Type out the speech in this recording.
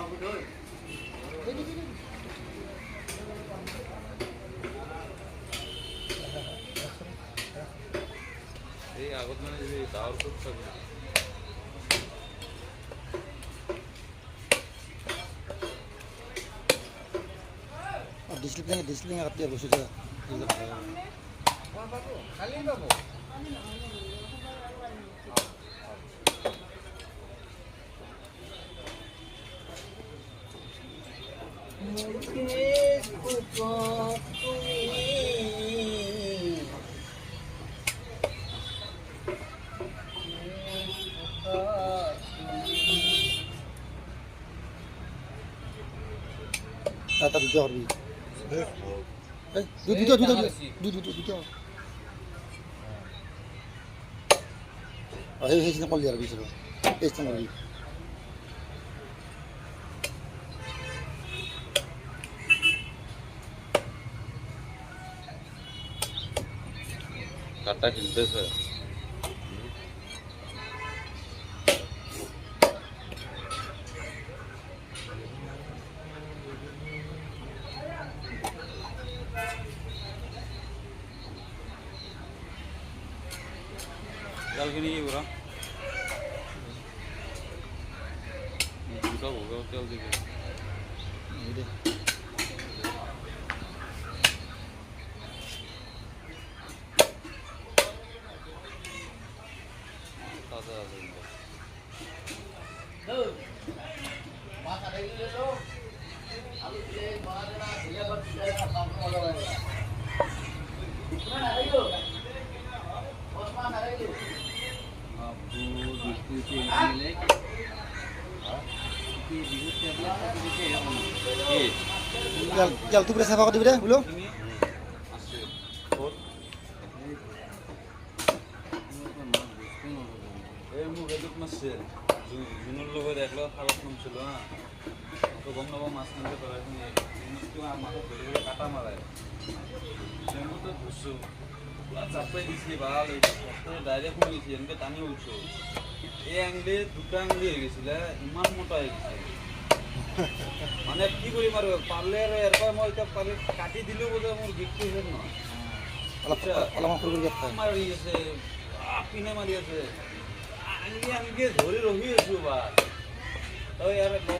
এই আগত মানে যে ডাৱৰ ক'ত থাকে ডিসপ্লে কাটি বসে যা খালি পাবো Tata দুটো করবি দুটো এই হেসে না করলি আর বিছলো এই তো করবি কাটা খেলতেছে জালখিনি কি করা দুটো ভোগাও তেল দিকে তাজা আছে জল তুই সাফা করে দিবি রে বলো এই মুখ এদুক মারছে জুনুর লগত একলা খারাপ নাম ছিল হ্যাঁ তো গম নাবা মাছ কিনতে পারে মাথা ধরে ধরে কাটা মারায় সেমু তো ধরছো পুরা চাপাই দিছি ভাল ডাইরেক্ট শুনিছি এনেকে টানি উঠছো এই আংলি দুটা আংলি হয়ে গেছিল ইমান মোটা হয়ে গেছে মানে কি কৰিম আৰু পাৰলে আৰু এৰপৰা মই এতিয়া পাৰলে কাটি দিলেও বোধে মোৰ বিষটো হেন নহয় অলপমান সৰু কৰি মাৰি আছে পিনে মাৰি আছে আনকি ধৰি ৰহি আছো বা তই ইয়াৰ